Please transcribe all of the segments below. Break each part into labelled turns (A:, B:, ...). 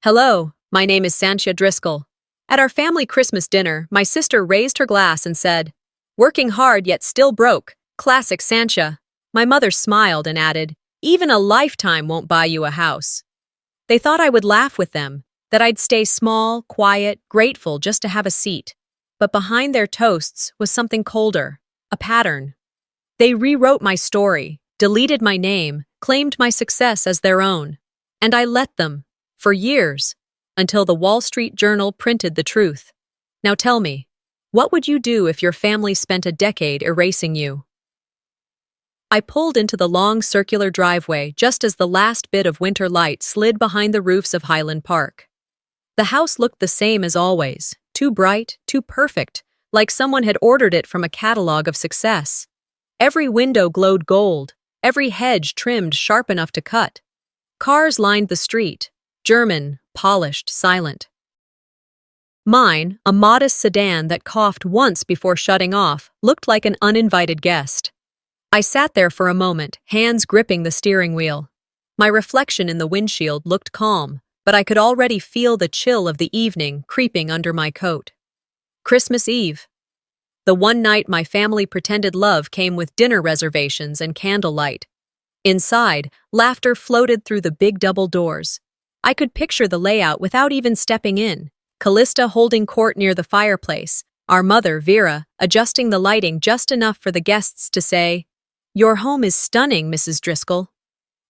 A: Hello, my name is Santia Driscoll. At our family Christmas dinner, my sister raised her glass and said, "Working hard yet still broke. Classic Santia." My mother smiled and added, "Even a lifetime won't buy you a house." They thought I would laugh with them, that I'd stay small, quiet, grateful just to have a seat. But behind their toasts was something colder, a pattern. They rewrote my story, deleted my name, claimed my success as their own. And I let them, for years, until the Wall Street Journal printed the truth. Now tell me, what would you do if your family spent a decade erasing you? I pulled into the long circular driveway just as the last bit of winter light slid behind the roofs of Highland Park. The house looked the same as always, too bright, too perfect, like someone had ordered it from a catalog of success. Every window glowed gold, every hedge trimmed sharp enough to cut. Cars lined the street, German, polished, silent. Mine, a modest sedan that coughed once before shutting off, looked like an uninvited guest. I sat there for a moment, hands gripping the steering wheel. My reflection in the windshield looked calm, but I could already feel the chill of the evening creeping under my coat. Christmas Eve. The one night my family pretended love came with dinner reservations and candlelight. Inside, laughter floated through the big double doors. I could picture the layout without even stepping in. Callista holding court near the fireplace, our mother, Vera, adjusting the lighting just enough for the guests to say, "Your home is stunning, Mrs. Driscoll."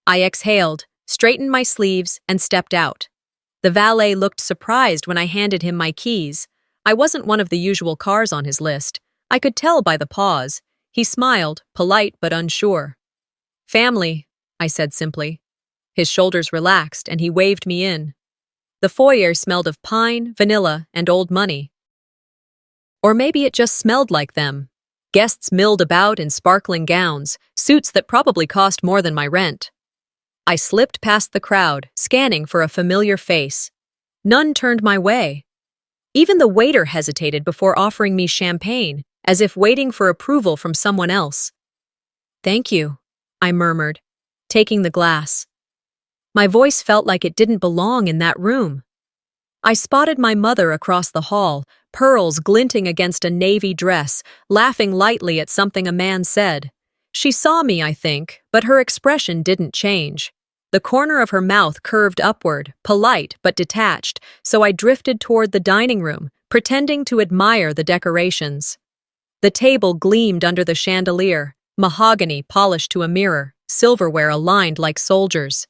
A: I exhaled, straightened my sleeves, and stepped out. The valet looked surprised when I handed him my keys. I wasn't one of the usual cars on his list. I could tell by the pause. He smiled, polite but unsure. "Family," I said simply. His shoulders relaxed and he waved me in. The foyer smelled of pine, vanilla, and old money. Or maybe it just smelled like them. Guests milled about in sparkling gowns, suits that probably cost more than my rent. I slipped past the crowd, scanning for a familiar face. None turned my way. Even the waiter hesitated before offering me champagne, as if waiting for approval from someone else. "Thank you," I murmured, taking the glass. My voice felt like it didn't belong in that room. I spotted my mother across the hall, pearls glinting against a navy dress, laughing lightly at something a man said. She saw me, I think, but her expression didn't change. The corner of her mouth curved upward, polite but detached, so I drifted toward the dining room, pretending to admire the decorations. The table gleamed under the chandelier, mahogany polished to a mirror, silverware aligned like soldiers.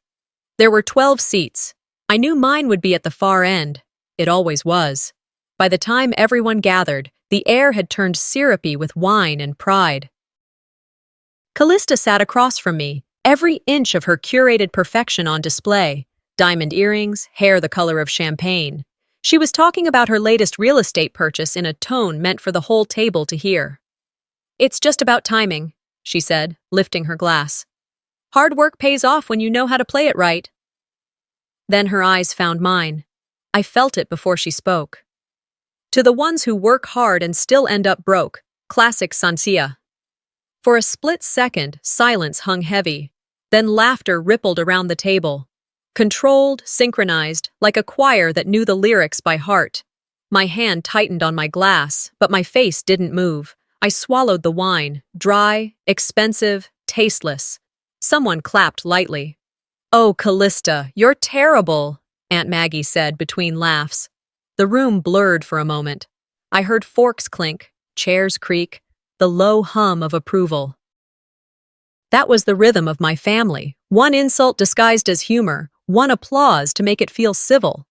A: There were 12 seats. I knew mine would be at the far end. It always was. By the time everyone gathered, the air had turned syrupy with wine and pride. Callista sat across from me, every inch of her curated perfection on display. Diamond earrings, hair the color of champagne. She was talking about her latest real estate purchase in a tone meant for the whole table to hear. "It's just about timing," she said, lifting her glass. "Hard work pays off when you know how to play it right." Then her eyes found mine. I felt it before she spoke. "To the ones who work hard and still end up broke, classic Santia." For a split second, silence hung heavy. Then laughter rippled around the table. Controlled, synchronized, like a choir that knew the lyrics by heart. My hand tightened on my glass, but my face didn't move. I swallowed the wine, dry, expensive, tasteless. Someone clapped lightly. "Oh, Callista, you're terrible," Aunt Maggie said between laughs. The room blurred for a moment. I heard forks clink, chairs creak, the low hum of approval. That was the rhythm of my family, one insult disguised as humor, one applause to make it feel civil.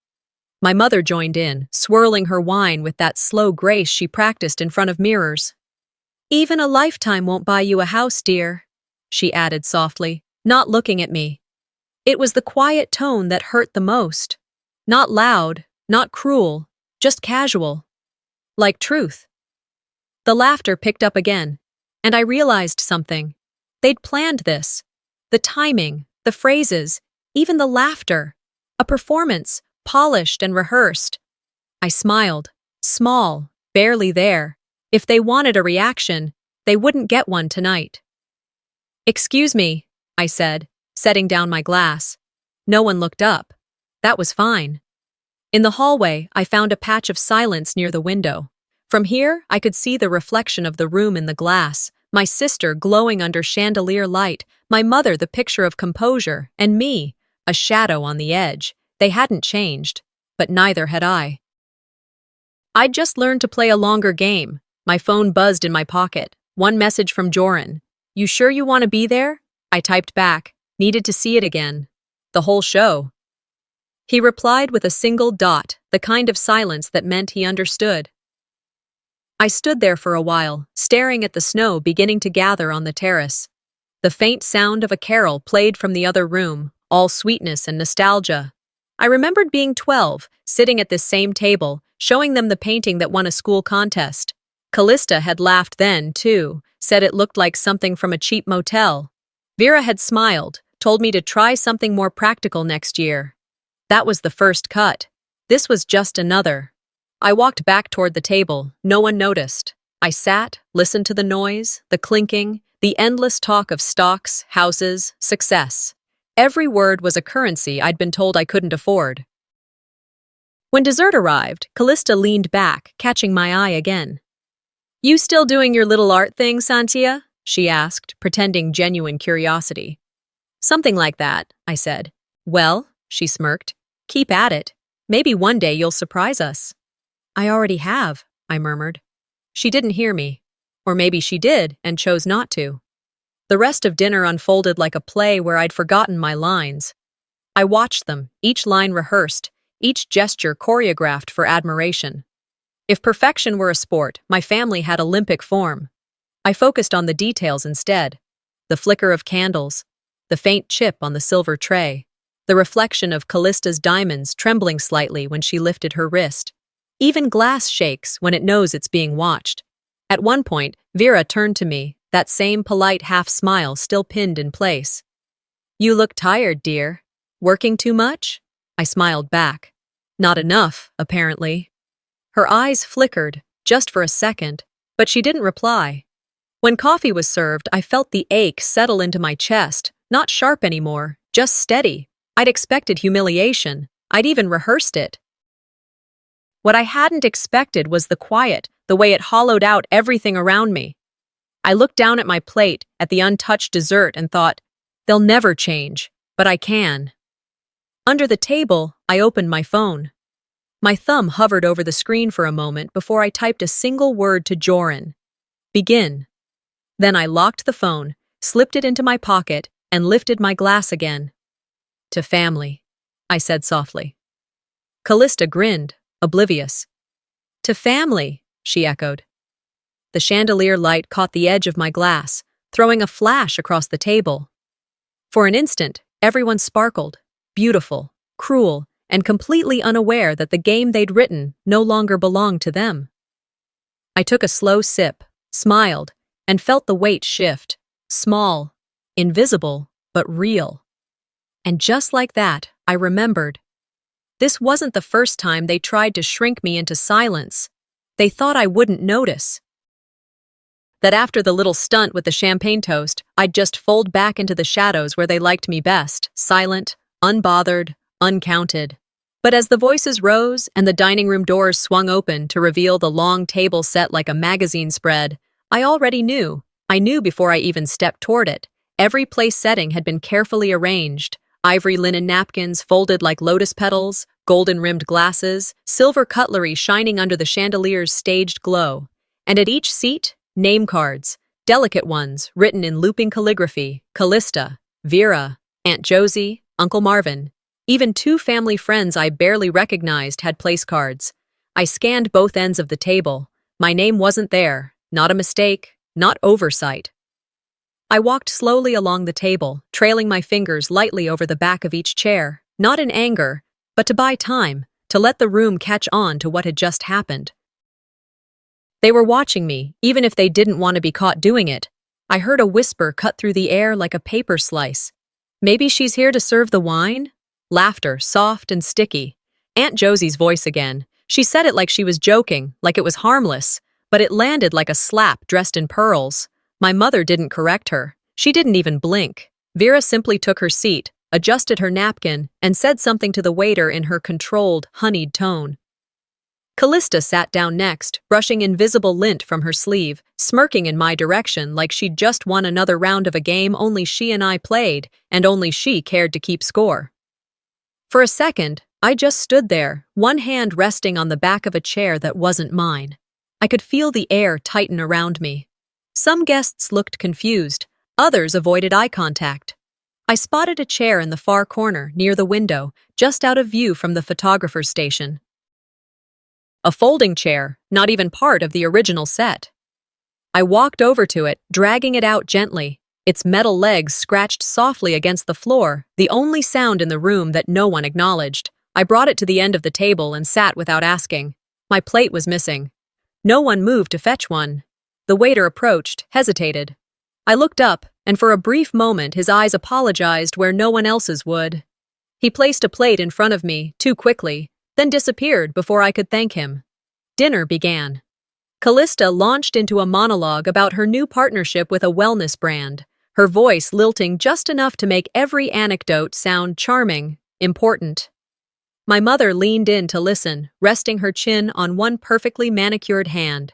A: My mother joined in, swirling her wine with that slow grace she practiced in front of mirrors. "Even a lifetime won't buy you a house, dear," she added softly, not looking at me. It was the quiet tone that hurt the most. Not loud, not cruel, just casual. Like truth. The laughter picked up again, and I realized something. They'd planned this. The timing, the phrases, even the laughter. A performance, polished and rehearsed. I smiled, small, barely there. If they wanted a reaction, they wouldn't get one tonight. "Excuse me," I said, setting down my glass. No one looked up. That was fine. In the hallway, I found a patch of silence near the window. From here, I could see the reflection of the room in the glass, my sister glowing under chandelier light, my mother the picture of composure, and me, a shadow on the edge. They hadn't changed, but neither had I. I'd just learned to play a longer game. My phone buzzed in my pocket. One message from Joran. "You sure you want to be there?" I typed back. Needed to see it again. The whole show. He replied with a single dot, the kind of silence that meant he understood. I stood there for a while, staring at the snow beginning to gather on the terrace. The faint sound of a carol played from the other room, all sweetness and nostalgia. I remembered being 12, sitting at this same table, showing them the painting that won a school contest. Callista had laughed then, too, said it looked like something from a cheap motel. Vera had smiled, told me to try something more practical next year. That was the first cut. This was just another. I walked back toward the table. No one noticed. I sat, listened to the noise, the clinking, the endless talk of stocks, houses, success. Every word was a currency I'd been told I couldn't afford. When dessert arrived, Callista leaned back, catching my eye again. "You still doing your little art thing, Santia?" she asked, pretending genuine curiosity. "Something like that," I said. "Well," she smirked, "keep at it. Maybe one day you'll surprise us." "I already have," I murmured. She didn't hear me. Or maybe she did and chose not to. The rest of dinner unfolded like a play where I'd forgotten my lines. I watched them, each line rehearsed, each gesture choreographed for admiration. If perfection were a sport, my family had Olympic form. I focused on the details instead. The flicker of candles, the faint chip on the silver tray, the reflection of Callista's diamonds trembling slightly when she lifted her wrist. Even glass shakes when it knows it's being watched. At one point, Vera turned to me, that same polite half-smile still pinned in place. "You look tired, dear. Working too much?" I smiled back. Not enough, apparently. Her eyes flickered, just for a second, but she didn't reply. When coffee was served, I felt the ache settle into my chest, not sharp anymore, just steady. I'd expected humiliation. I'd even rehearsed it. What I hadn't expected was the quiet, the way it hollowed out everything around me. I looked down at my plate, at the untouched dessert, and thought, they'll never change, but I can. Under the table, I opened my phone. My thumb hovered over the screen for a moment before I typed a single word to Joran. Begin. Then I locked the phone, slipped it into my pocket, and lifted my glass again. "To family," I said softly. Callista grinned, oblivious. "To family," she echoed. The chandelier light caught the edge of my glass, throwing a flash across the table. For an instant, everyone sparkled, beautiful, cruel, and completely unaware that the game they'd written no longer belonged to them. I took a slow sip, smiled, and felt the weight shift, small, invisible, but real. And just like that, I remembered. This wasn't the first time they tried to shrink me into silence. They thought I wouldn't notice. That after the little stunt with the champagne toast, I'd just fold back into the shadows where they liked me best, silent, unbothered, uncounted. But as the voices rose and the dining room doors swung open to reveal the long table set like a magazine spread, I already knew. I knew before I even stepped toward it. Every place setting had been carefully arranged. Ivory linen napkins folded like lotus petals, golden-rimmed glasses, silver cutlery shining under the chandelier's staged glow. And at each seat, name cards, delicate ones written in looping calligraphy, Callista, Vera, Aunt Josie, Uncle Marvin. Even two family friends I barely recognized had place cards. I scanned both ends of the table. My name wasn't there. Not a mistake, not oversight. I walked slowly along the table, trailing my fingers lightly over the back of each chair, not in anger, but to buy time, to let the room catch on to what had just happened. They were watching me, even if they didn't want to be caught doing it. I heard a whisper cut through the air like a paper slice. "Maybe she's here to serve the wine?" Laughter, soft and sticky. Aunt Josie's voice again. She said it like she was joking, like it was harmless, but it landed like a slap dressed in pearls. My mother didn't correct her. She didn't even blink. Vera simply took her seat, adjusted her napkin, and said something to the waiter in her controlled, honeyed tone. Callista sat down next, brushing invisible lint from her sleeve, smirking in my direction like she'd just won another round of a game only she and I played, and only she cared to keep score. For a second, I just stood there, one hand resting on the back of a chair that wasn't mine. I could feel the air tighten around me. Some guests looked confused, others avoided eye contact. I spotted a chair in the far corner, near the window, just out of view from the photographer's station. A folding chair, not even part of the original set. I walked over to it, dragging it out gently, its metal legs scratched softly against the floor, the only sound in the room that no one acknowledged. I brought it to the end of the table and sat without asking. My plate was missing. No one moved to fetch one. The waiter approached, hesitated. I looked up, and for a brief moment his eyes apologized where no one else's would. He placed a plate in front of me, too quickly, then disappeared before I could thank him. Dinner began. Callista launched into a monologue about her new partnership with a wellness brand, her voice lilting just enough to make every anecdote sound charming, important. My mother leaned in to listen, resting her chin on one perfectly manicured hand.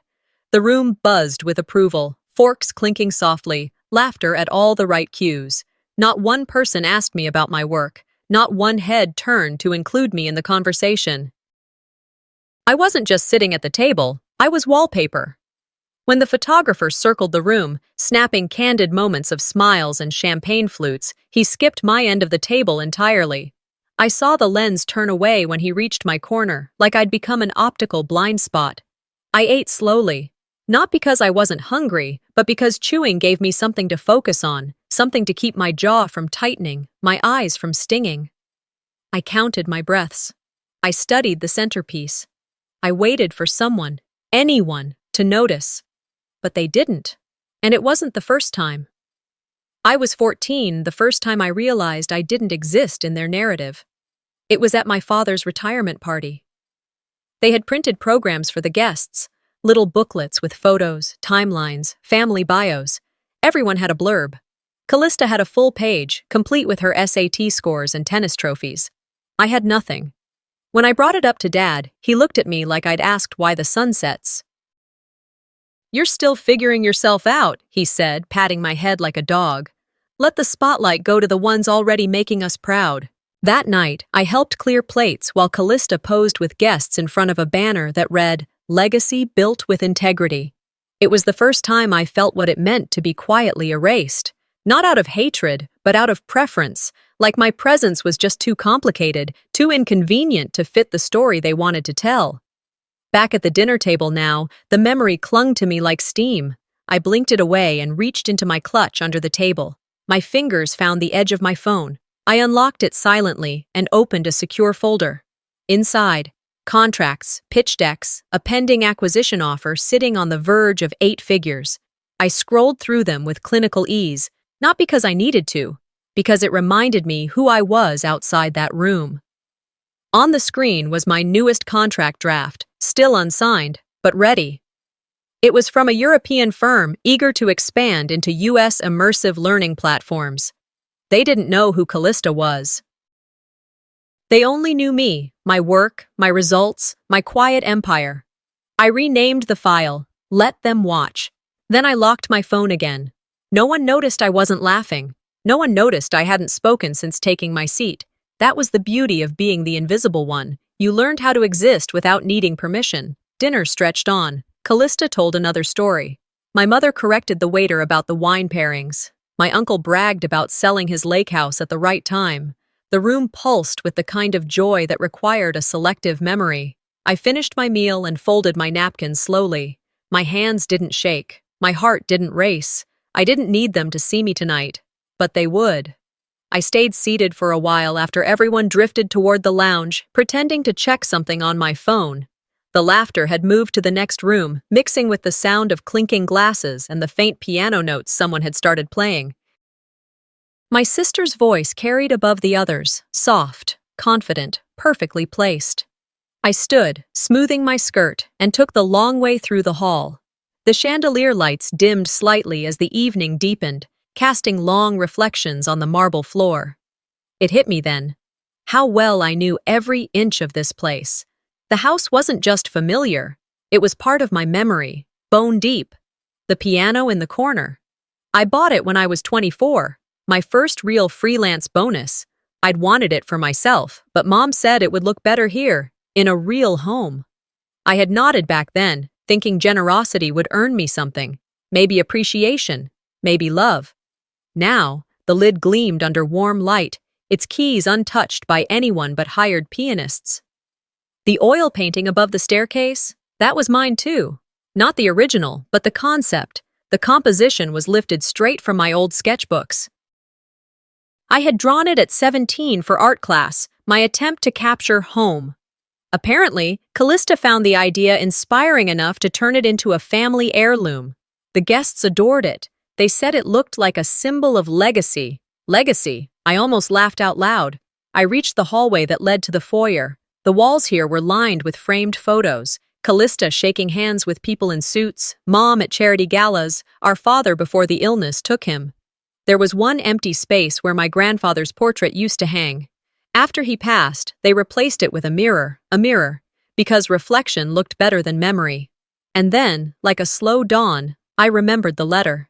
A: The room buzzed with approval, forks clinking softly, laughter at all the right cues. Not one person asked me about my work. Not one head turned to include me in the conversation. I wasn't just sitting at the table, I was wallpaper. When the photographer circled the room, snapping candid moments of smiles and champagne flutes, he skipped my end of the table entirely. I saw the lens turn away when he reached my corner, like I'd become an optical blind spot. I ate slowly, not because I wasn't hungry, but because chewing gave me something to focus on, something to keep my jaw from tightening, my eyes from stinging. I counted my breaths. I studied the centerpiece. I waited for someone, anyone, to notice. But they didn't. And it wasn't the first time. I was 14 the first time I realized I didn't exist in their narrative. It was at my father's retirement party. They had printed programs for the guests, little booklets with photos, timelines, family bios. Everyone had a blurb. Callista had a full page, complete with her SAT scores and tennis trophies. I had nothing. When I brought it up to Dad, he looked at me like I'd asked why the sun sets. "You're still figuring yourself out," he said, patting my head like a dog. "Let the spotlight go to the ones already making us proud." That night, I helped clear plates while Callista posed with guests in front of a banner that read, "Legacy built with integrity." It was the first time I felt what it meant to be quietly erased. Not out of hatred, but out of preference, like my presence was just too complicated, too inconvenient to fit the story they wanted to tell. Back at the dinner table now, the memory clung to me like steam. I blinked it away and reached into my clutch under the table. My fingers found the edge of my phone. I unlocked it silently and opened a secure folder. Inside, contracts, pitch decks, a pending acquisition offer sitting on the verge of 8 figures. I scrolled through them with clinical ease, not because I needed to, because it reminded me who I was outside that room. On the screen was my newest contract draft, still unsigned, but ready. It was from a European firm eager to expand into US immersive learning platforms. They didn't know who Callista was. They only knew me, my work, my results, my quiet empire. I renamed the file, "Let Them Watch." Then I locked my phone again. No one noticed I wasn't laughing. No one noticed I hadn't spoken since taking my seat. That was the beauty of being the invisible one. You learned how to exist without needing permission. Dinner stretched on. Callista told another story. My mother corrected the waiter about the wine pairings. My uncle bragged about selling his lake house at the right time. The room pulsed with the kind of joy that required a selective memory. I finished my meal and folded my napkins slowly. My hands didn't shake. My heart didn't race. I didn't need them to see me tonight, but they would. I stayed seated for a while after everyone drifted toward the lounge, pretending to check something on my phone. The laughter had moved to the next room, mixing with the sound of clinking glasses and the faint piano notes someone had started playing. My sister's voice carried above the others, soft, confident, perfectly placed. I stood, smoothing my skirt, and took the long way through the hall. The chandelier lights dimmed slightly as the evening deepened, casting long reflections on the marble floor. It hit me then. How well I knew every inch of this place. The house wasn't just familiar, it was part of my memory, bone deep. The piano in the corner. I bought it when I was 24, my first real freelance bonus. I'd wanted it for myself, but Mom said it would look better here, in a real home. I had nodded back then, thinking generosity would earn me something, maybe appreciation, maybe love. Now, the lid gleamed under warm light, its keys untouched by anyone but hired pianists. The oil painting above the staircase? That was mine too. Not the original, but the concept. The composition was lifted straight from my old sketchbooks. I had drawn it at 17 for art class, my attempt to capture home. Apparently, Callista found the idea inspiring enough to turn it into a family heirloom. The guests adored it. They said it looked like a symbol of legacy. Legacy. I almost laughed out loud. I reached the hallway that led to the foyer. The walls here were lined with framed photos. Callista shaking hands with people in suits, Mom at charity galas, our father before the illness took him. There was one empty space where my grandfather's portrait used to hang. After he passed, they replaced it with a mirror, because reflection looked better than memory. And then, like a slow dawn, I remembered the letter.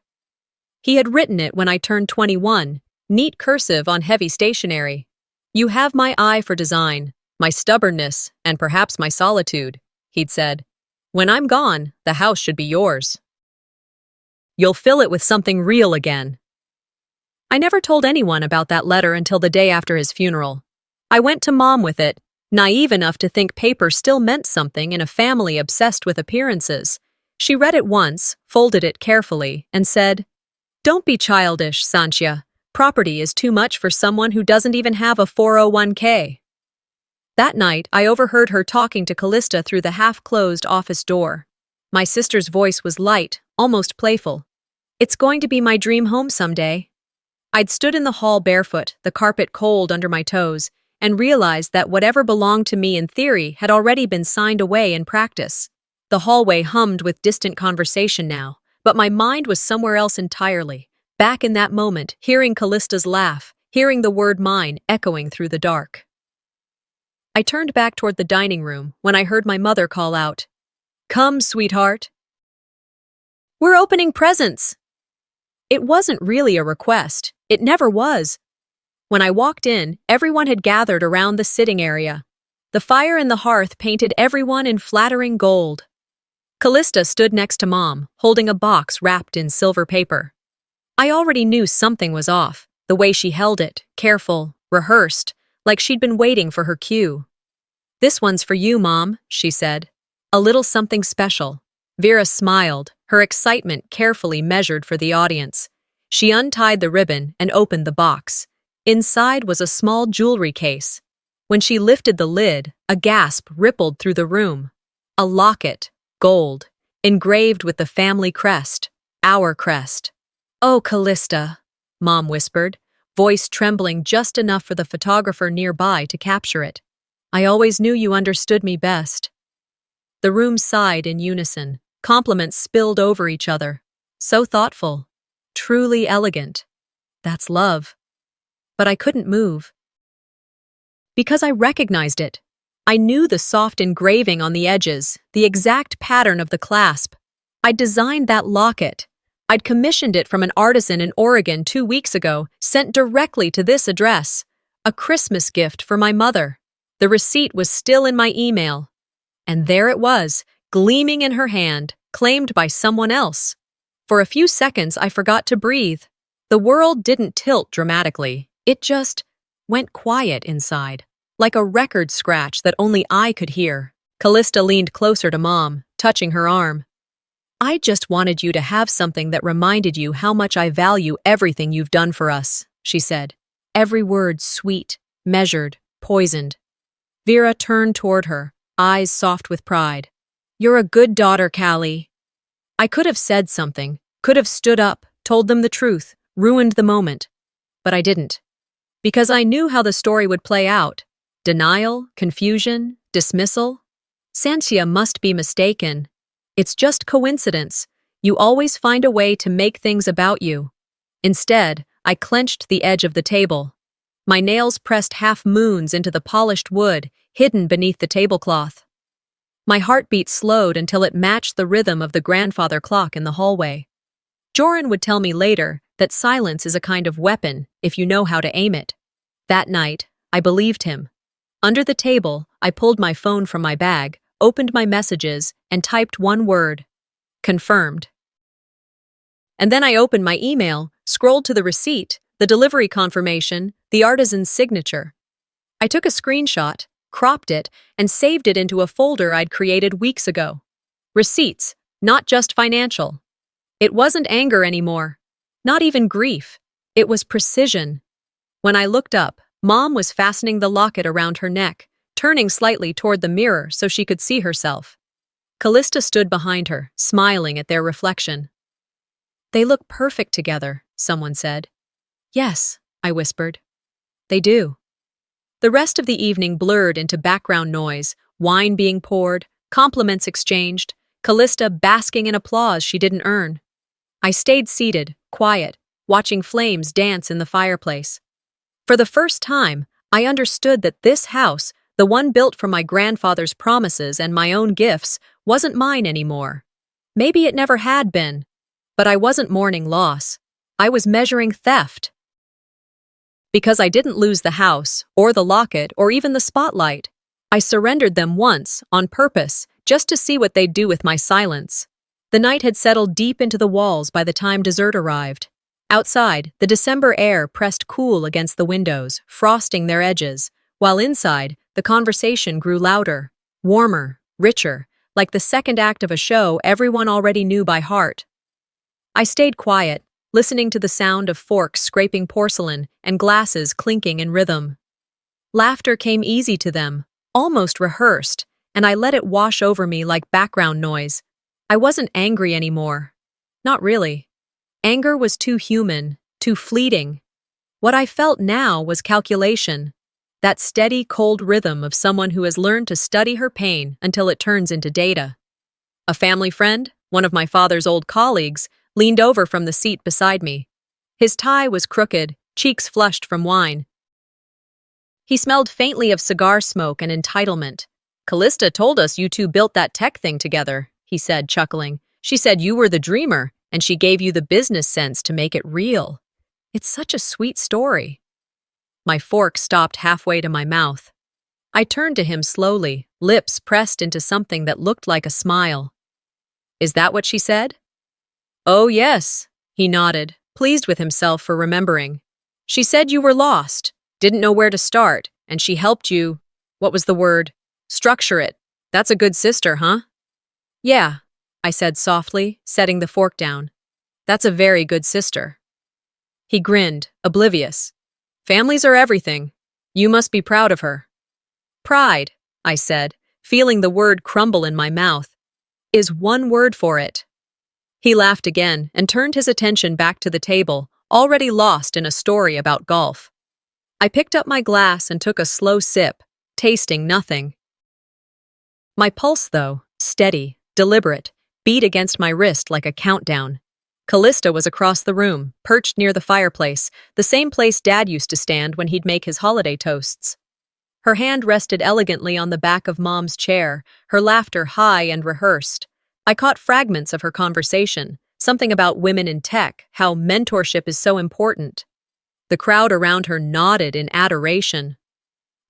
A: He had written it when I turned 21, neat cursive on heavy stationery. You have my eye for design, my stubbornness, and perhaps my solitude, he'd said. When I'm gone, the house should be yours. You'll fill it with something real again. I never told anyone about that letter until the day after his funeral. I went to Mom with it, naive enough to think paper still meant something in a family obsessed with appearances. She read it once, folded it carefully, and said, "Don't be childish, Sanchia. Property is too much for someone who doesn't even have a 401k. That night, I overheard her talking to Callista through the half-closed office door. My sister's voice was light, almost playful. It's going to be my dream home someday. I'd stood in the hall barefoot, the carpet cold under my toes, and realized that whatever belonged to me in theory had already been signed away in practice. The hallway hummed with distant conversation now, but my mind was somewhere else entirely, back in that moment, hearing Callista's laugh, hearing the word mine echoing through the dark. I turned back toward the dining room when I heard my mother call out, "Come, sweetheart. We're opening presents." It wasn't really a request. It never was. When I walked in, everyone had gathered around the sitting area. The fire in the hearth painted everyone in flattering gold. Callista stood next to Mom, holding a box wrapped in silver paper. I already knew something was off, the way she held it, careful, rehearsed, like she'd been waiting for her cue. "This one's for you, Mom," she said. "A little something special." Vera smiled, her excitement carefully measured for the audience. She untied the ribbon and opened the box. Inside was a small jewelry case. When she lifted the lid, a gasp rippled through the room. A locket, gold, engraved with the family crest, our crest. "Oh, Callista," Mom whispered, voice trembling just enough for the photographer nearby to capture it. "I always knew you understood me best." The room sighed in unison. Compliments spilled over each other. So thoughtful. Truly elegant. That's love. But I couldn't move. Because I recognized it. I knew the soft engraving on the edges, the exact pattern of the clasp. I'd designed that locket. I'd commissioned it from an artisan in Oregon 2 weeks ago, sent directly to this address. A Christmas gift for my mother. The receipt was still in my email. And there it was, gleaming in her hand, claimed by someone else. For a few seconds, I forgot to breathe. The world didn't tilt dramatically. It just went quiet inside, like a record scratch that only I could hear. Callista leaned closer to Mom, touching her arm. "I just wanted you to have something that reminded you how much I value everything you've done for us," she said. Every word sweet, measured, poisoned. Vera turned toward her, eyes soft with pride. "You're a good daughter, Callie." I could have said something, could have stood up, told them the truth, ruined the moment. But I didn't. Because I knew how the story would play out. Denial, confusion, dismissal. Sanchia must be mistaken. It's just coincidence. You always find a way to make things about you. Instead, I clenched the edge of the table. My nails pressed half moons into the polished wood, hidden beneath the tablecloth. My heartbeat slowed until it matched the rhythm of the grandfather clock in the hallway. Joran would tell me later that silence is a kind of weapon if you know how to aim it. That night, I believed him. Under the table, I pulled my phone from my bag, opened my messages, and typed one word: confirmed. And then I opened my email, scrolled to the receipt, the delivery confirmation, the artisan's signature. I took a screenshot, cropped it, and saved it into a folder I'd created weeks ago. Receipts, not just financial. It wasn't anger anymore. Not even grief. It was precision. When I looked up, Mom was fastening the locket around her neck, turning slightly toward the mirror so she could see herself. Callista stood behind her, smiling at their reflection. "They look perfect together," someone said. "Yes," I whispered. "They do." The rest of the evening blurred into background noise, wine being poured, compliments exchanged, Callista basking in applause she didn't earn. I stayed seated, quiet, watching flames dance in the fireplace. For the first time, I understood that this house, the one built from my grandfather's promises and my own gifts, wasn't mine anymore. Maybe it never had been, but I wasn't mourning loss. I was measuring theft. Because I didn't lose the house, or the locket, or even the spotlight. I surrendered them once, on purpose, just to see what they'd do with my silence. The night had settled deep into the walls by the time dessert arrived. Outside, the December air pressed cool against the windows, frosting their edges, while inside, the conversation grew louder, warmer, richer, like the second act of a show everyone already knew by heart. I stayed quiet, listening to the sound of forks scraping porcelain and glasses clinking in rhythm. Laughter came easy to them, almost rehearsed, and I let it wash over me like background noise. I wasn't angry anymore. Not really. Anger was too human, too fleeting. What I felt now was calculation, that steady, cold rhythm of someone who has learned to study her pain until it turns into data. A family friend, one of my father's old colleagues, leaned over from the seat beside me. His tie was crooked, cheeks flushed from wine. He smelled faintly of cigar smoke and entitlement. "Callista told us you two built that tech thing together," he said, chuckling. "She said you were the dreamer, and she gave you the business sense to make it real. It's such a sweet story." My fork stopped halfway to my mouth. I turned to him slowly, lips pressed into something that looked like a smile. "Is that what she said?" "Oh, yes," he nodded, pleased with himself for remembering. "She said you were lost, didn't know where to start, and she helped you, what was the word? Structure it. That's a good sister, huh?" "Yeah," I said softly, setting the fork down. "That's a very good sister." He grinned, oblivious. "Families are everything. You must be proud of her." "Pride," I said, feeling the word crumble in my mouth, "is one word for it." He laughed again and turned his attention back to the table, already lost in a story about golf. I picked up my glass and took a slow sip, tasting nothing. My pulse, though, steady, deliberate, beat against my wrist like a countdown. Callista was across the room, perched near the fireplace, the same place Dad used to stand when he'd make his holiday toasts. Her hand rested elegantly on the back of Mom's chair, her laughter high and rehearsed. I caught fragments of her conversation, something about women in tech, how mentorship is so important. The crowd around her nodded in adoration.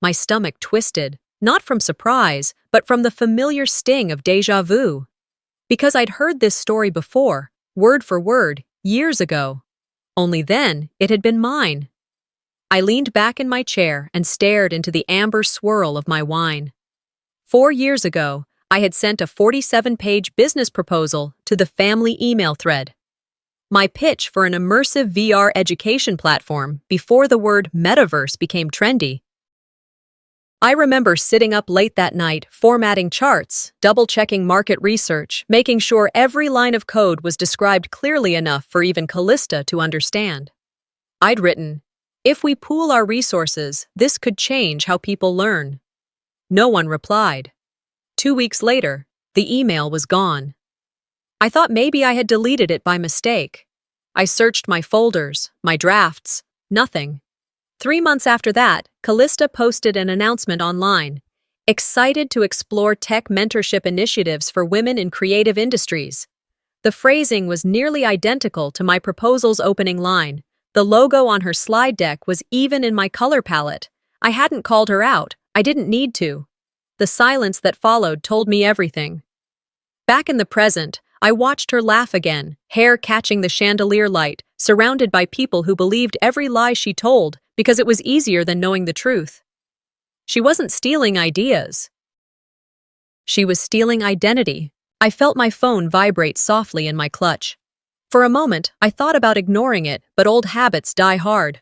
A: My stomach twisted, not from surprise, but from the familiar sting of déjà vu. Because I'd heard this story before, word for word, years ago. Only then, it had been mine. I leaned back in my chair and stared into the amber swirl of my wine. 4 years ago, I had sent a 47-page business proposal to the family email thread. My pitch for an immersive VR education platform before the word metaverse became trendy. I remember sitting up late that night, formatting charts, double-checking market research, making sure every line of code was described clearly enough for even Callista to understand. I'd written, "If we pool our resources, this could change how people learn." No one replied. 2 weeks later, the email was gone. I thought maybe I had deleted it by mistake. I searched my folders, my drafts, nothing. 3 months after that, Callista posted an announcement online. Excited to explore tech mentorship initiatives for women in creative industries. The phrasing was nearly identical to my proposal's opening line. The logo on her slide deck was even in my color palette. I hadn't called her out. I didn't need to. The silence that followed told me everything. Back in the present, I watched her laugh again, hair catching the chandelier light, surrounded by people who believed every lie she told because it was easier than knowing the truth. She wasn't stealing ideas. She was stealing identity. I felt my phone vibrate softly in my clutch. For a moment, I thought about ignoring it, but old habits die hard.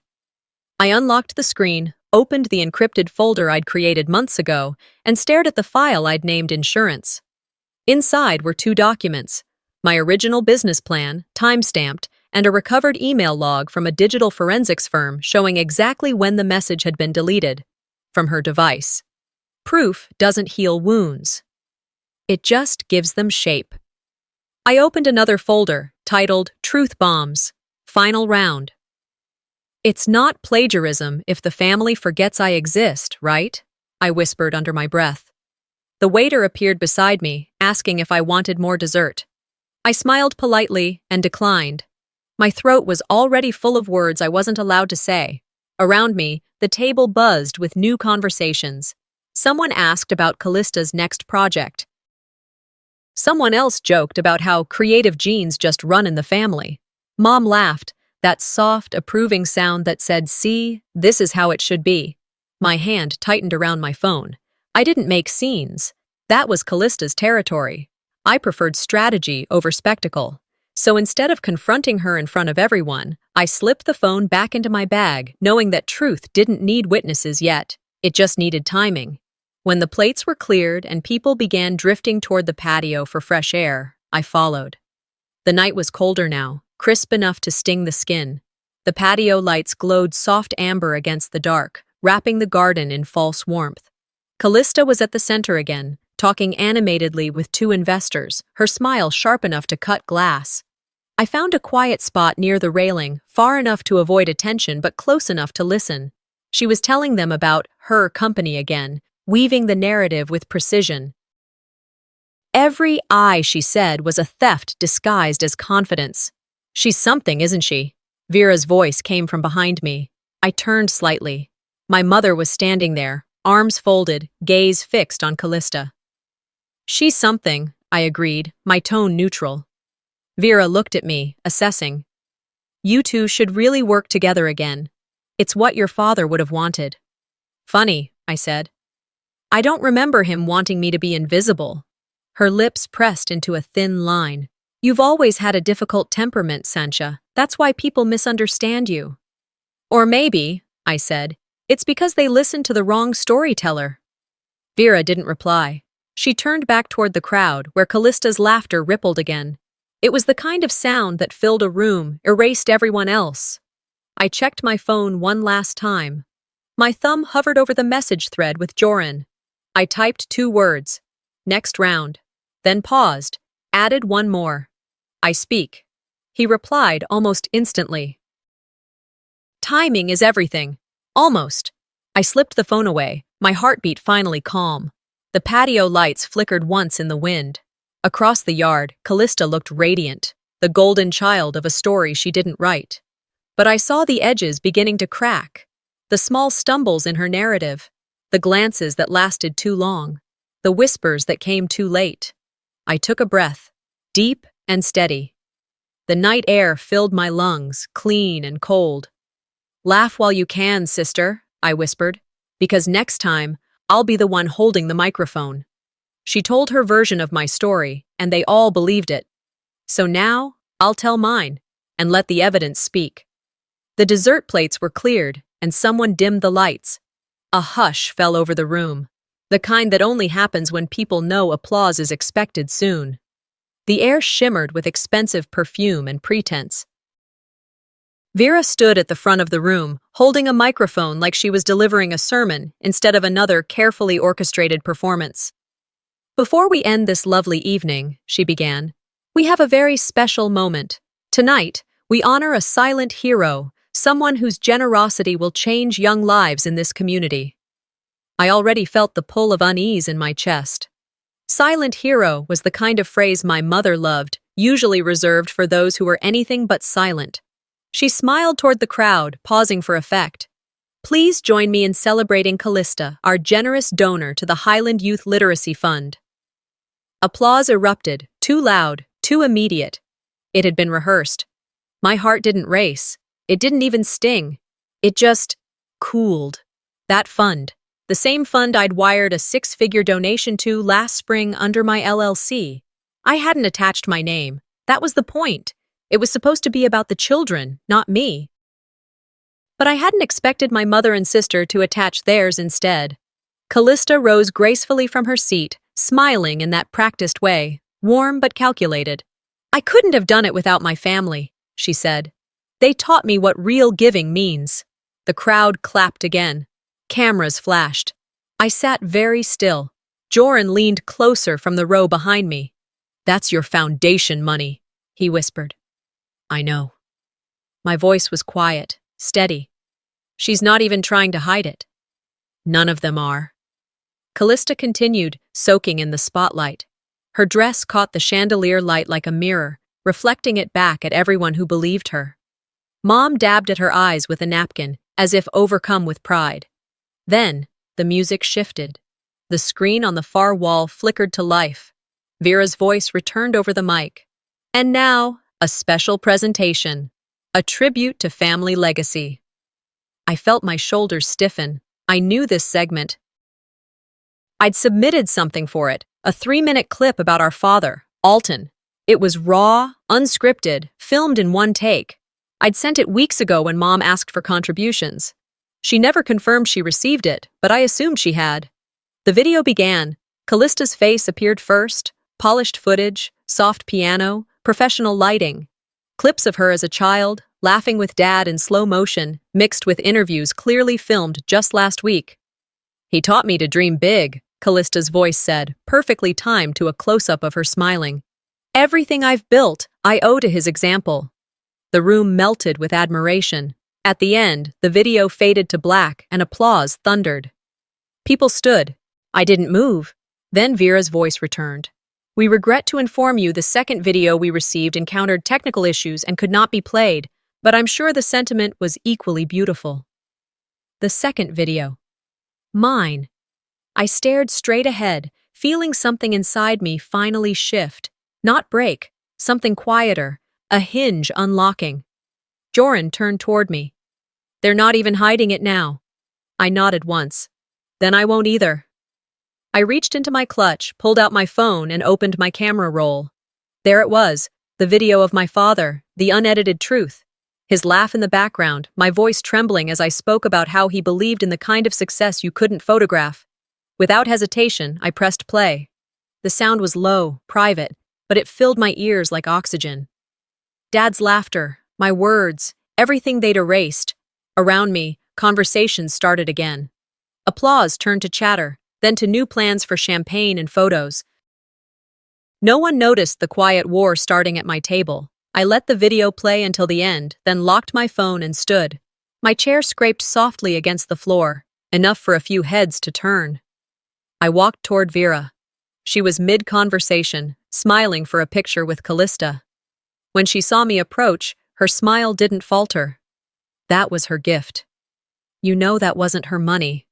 A: I unlocked the screen, opened the encrypted folder I'd created months ago, and stared at the file I'd named insurance. Inside were 2 documents, my original business plan, time-stamped, and a recovered email log from a digital forensics firm showing exactly when the message had been deleted from her device. Proof doesn't heal wounds. It just gives them shape. I opened another folder, titled Truth Bombs, Final Round. It's not plagiarism if the family forgets I exist, right? I whispered under my breath. The waiter appeared beside me, asking if I wanted more dessert. I smiled politely and declined. My throat was already full of words I wasn't allowed to say. Around me, the table buzzed with new conversations. Someone asked about Callista's next project. Someone else joked about how creative genes just run in the family. Mom laughed, that soft, approving sound that said, "See, this is how it should be." My hand tightened around my phone. I didn't make scenes. That was Callista's territory. I preferred strategy over spectacle. So instead of confronting her in front of everyone, I slipped the phone back into my bag, knowing that truth didn't need witnesses yet. It just needed timing. When the plates were cleared and people began drifting toward the patio for fresh air, I followed. The night was colder now, crisp enough to sting the skin. The patio lights glowed soft amber against the dark, wrapping the garden in false warmth. Callista was at the center again, talking animatedly with 2 investors, her smile sharp enough to cut glass. I found a quiet spot near the railing, far enough to avoid attention but close enough to listen. She was telling them about her company again, weaving the narrative with precision. Every "I," she said, was a theft disguised as confidence. "She's something, isn't she?" Vera's voice came from behind me. I turned slightly. My mother was standing there, arms folded, gaze fixed on Callista. "She's something," I agreed, my tone neutral. Vera looked at me, assessing. "You 2 should really work together again. It's what your father would have wanted." "Funny," I said. "I don't remember him wanting me to be invisible." Her lips pressed into a thin line. "You've always had a difficult temperament, Sancha. That's why people misunderstand you." "Or maybe," I said, "it's because they listened to the wrong storyteller." Vera didn't reply. She turned back toward the crowd, where Callista's laughter rippled again. It was the kind of sound that filled a room, erased everyone else. I checked my phone one last time. My thumb hovered over the message thread with Joran. I typed 2 words. Next round. Then paused, added 1 more. "I speak." He replied almost instantly. Timing is everything. Almost. I slipped the phone away, my heartbeat finally calm. The patio lights flickered once in the wind. Across the yard, Callista looked radiant, the golden child of a story she didn't write. But I saw the edges beginning to crack, the small stumbles in her narrative, the glances that lasted too long, the whispers that came too late. I took a breath, deep and steady. The night air filled my lungs, clean and cold. "Laugh while you can, sister," I whispered, "because next time, I'll be the one holding the microphone." She told her version of my story, and they all believed it. So now, I'll tell mine, and let the evidence speak. The dessert plates were cleared, and someone dimmed the lights. A hush fell over the room, the kind that only happens when people know applause is expected soon. The air shimmered with expensive perfume and pretense. Vera stood at the front of the room, holding a microphone like she was delivering a sermon instead of another carefully orchestrated performance. "Before we end this lovely evening," she began, "we have a very special moment. Tonight, we honor a silent hero, someone whose generosity will change young lives in this community. I already felt the pull of unease in my chest. Silent hero was the kind of phrase my mother loved, usually reserved for those who were anything but silent. She smiled toward the crowd, pausing for effect. Please join me in celebrating Callista, our generous donor to the Highland Youth Literacy Fund. Applause erupted, too loud, too immediate. It had been rehearsed. My heart didn't race. It didn't even sting. It just cooled. That fund, the same fund I'd wired a six-figure donation to last spring under my LLC. I hadn't attached my name. That was the point. It was supposed to be about the children, not me. But I hadn't expected my mother and sister to attach theirs instead. Callista rose gracefully from her seat, smiling in that practiced way, warm but calculated. I couldn't have done it without my family, she said. They taught me what real giving means. The crowd clapped again. Cameras flashed. I sat very still. Joran leaned closer from the row behind me. That's your foundation money, he whispered. I know. My voice was quiet, steady. She's not even trying to hide it. None of them are. Callista continued, soaking in the spotlight. Her dress caught the chandelier light like a mirror, reflecting it back at everyone who believed her. Mom dabbed at her eyes with a napkin, as if overcome with pride. Then, the music shifted. The screen on the far wall flickered to life. Vera's voice returned over the mic. And now, a special presentation. A tribute to family legacy. I felt my shoulders stiffen. I knew this segment. I'd submitted something for it, a 3-minute clip about our father, Alton. It was raw, unscripted, filmed in one take. I'd sent it weeks ago when Mom asked for contributions. She never confirmed she received it, but I assumed she had. The video began. Callista's face appeared first, polished footage, soft piano, professional lighting. Clips of her as a child, laughing with Dad in slow motion, mixed with interviews clearly filmed just last week. He taught me to dream big, Callista's voice said, perfectly timed to a close-up of her smiling. Everything I've built, I owe to his example. The room melted with admiration. At the end, the video faded to black and applause thundered. People stood. I didn't move. Then Vera's voice returned. We regret to inform you the second video we received encountered technical issues and could not be played, but I'm sure the sentiment was equally beautiful. The second video. Mine. I stared straight ahead, feeling something inside me finally shift. Not break, something quieter, a hinge unlocking. Joran turned toward me. They're not even hiding it now. I nodded once. Then I won't either. I reached into my clutch, pulled out my phone, and opened my camera roll. There it was, the video of my father, the unedited truth. His laugh in the background, my voice trembling as I spoke about how he believed in the kind of success you couldn't photograph. Without hesitation, I pressed play. The sound was low, private, but it filled my ears like oxygen. Dad's laughter, my words, everything they'd erased. Around me, conversations started again. Applause turned to chatter, then to new plans for champagne and photos. No one noticed the quiet war starting at my table. I let the video play until the end, then locked my phone and stood. My chair scraped softly against the floor, enough for a few heads to turn. I walked toward Vera. She was mid-conversation, smiling for a picture with Callista. When she saw me approach, her smile didn't falter. That was her gift. You know that wasn't her money,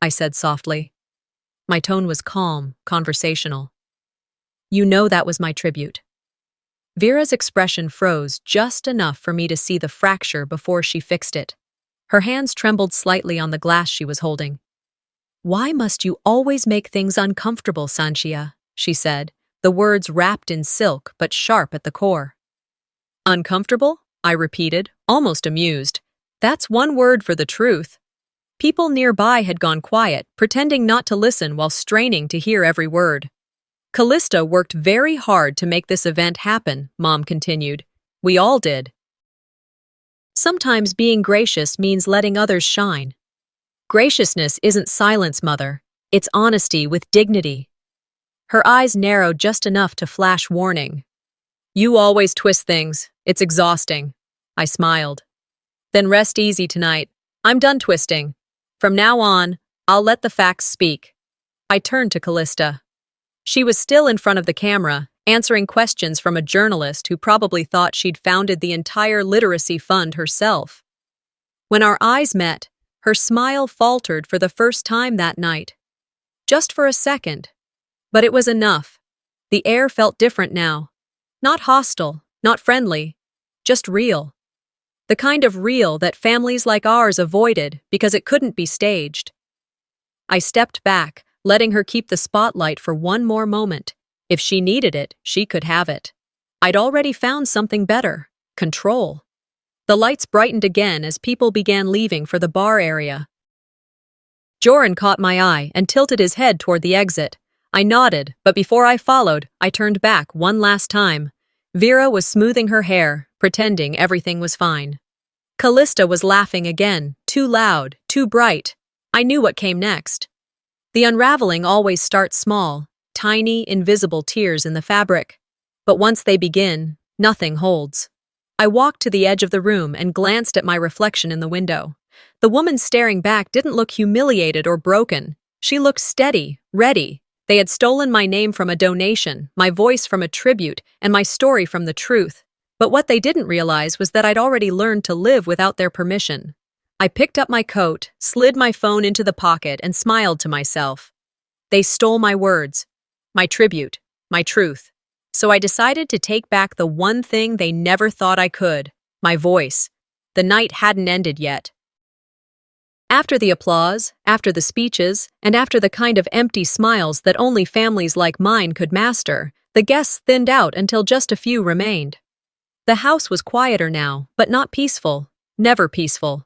A: I said softly. My tone was calm, conversational. You know that was my tribute. Vera's expression froze just enough for me to see the fracture before she fixed it. Her hands trembled slightly on the glass she was holding. Why must you always make things uncomfortable, Sanchia? She said, the words wrapped in silk but sharp at the core. Uncomfortable? I repeated, almost amused. That's one word for the truth. People nearby had gone quiet, pretending not to listen while straining to hear every word. Callista worked very hard to make this event happen, Mom continued. We all did. Sometimes being gracious means letting others shine. Graciousness isn't silence, Mother. It's honesty with dignity. Her eyes narrowed just enough to flash warning. You always twist things. It's exhausting. I smiled. Then rest easy tonight. I'm done twisting. From now on, I'll let the facts speak. I turned to Callista. She was still in front of the camera, answering questions from a journalist who probably thought she'd founded the entire literacy fund herself. When our eyes met, her smile faltered for the first time that night. Just for a second. But it was enough. The air felt different now. Not hostile, not friendly, just real. The kind of real that families like ours avoided because it couldn't be staged. I stepped back, letting her keep the spotlight for one more moment. If she needed it, she could have it. I'd already found something better: control. The lights brightened again as people began leaving for the bar area. Joran caught my eye and tilted his head toward the exit. I nodded, but before I followed, I turned back one last time. Vera was smoothing her hair, pretending everything was fine. Callista was laughing again, too loud, too bright. I knew what came next. The unraveling always starts small, tiny, invisible tears in the fabric. But once they begin, nothing holds. I walked to the edge of the room and glanced at my reflection in the window. The woman staring back didn't look humiliated or broken. She looked steady, ready. They had stolen my name from a donation, my voice from a tribute, and my story from the truth. But what they didn't realize was that I'd already learned to live without their permission. I picked up my coat, slid my phone into the pocket, and smiled to myself. They stole my words, my tribute, my truth. So I decided to take back the one thing they never thought I could: my voice. The night hadn't ended yet. After the applause, after the speeches, and after the kind of empty smiles that only families like mine could master, the guests thinned out until just a few remained. The house was quieter now, but not peaceful, never peaceful.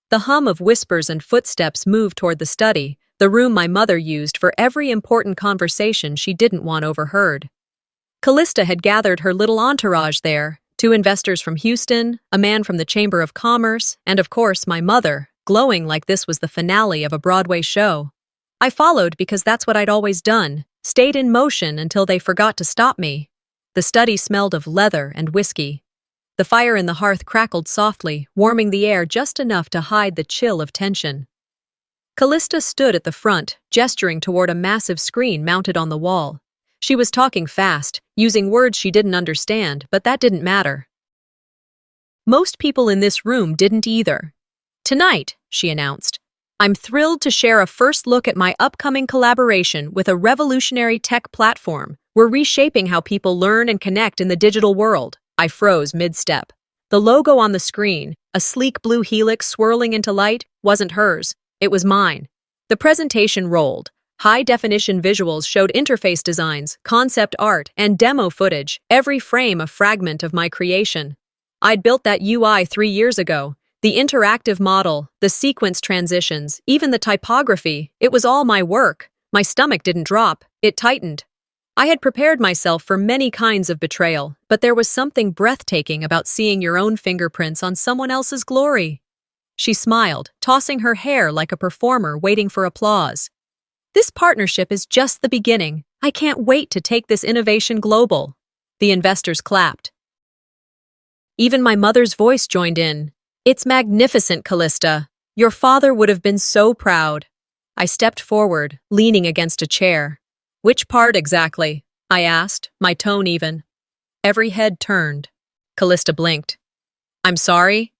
A: The hum of whispers and footsteps moved toward the study, the room my mother used for every important conversation she didn't want overheard. Callista had gathered her little entourage there, 2 investors from Houston, a man from the Chamber of Commerce, and of course my mother, glowing like this was the finale of a Broadway show. I followed because that's what I'd always done, stayed in motion until they forgot to stop me. The study smelled of leather and whiskey. The fire in the hearth crackled softly, warming the air just enough to hide the chill of tension. Callista stood at the front, gesturing toward a massive screen mounted on the wall. She was talking fast, using words she didn't understand, but that didn't matter. Most people in this room didn't either. Tonight, she announced, I'm thrilled to share a first look at my upcoming collaboration with a revolutionary tech platform. We're reshaping how people learn and connect in the digital world. I froze mid-step. The logo on the screen, a sleek blue helix swirling into light, wasn't hers. It was mine. The presentation rolled. High-definition visuals showed interface designs, concept art, and demo footage, every frame a fragment of my creation. I'd built that UI 3 years ago. The interactive model, the sequence transitions, even the typography, it was all my work. My stomach didn't drop, it tightened. I had prepared myself for many kinds of betrayal, but there was something breathtaking about seeing your own fingerprints on someone else's glory. She smiled, tossing her hair like a performer waiting for applause. This partnership is just the beginning. I can't wait to take this innovation global. The investors clapped. Even my mother's voice joined in. It's magnificent, Callista. Your father would have been so proud. I stepped forward, leaning against a chair. Which part exactly? I asked, my tone even. Every head turned. Callista blinked. I'm sorry?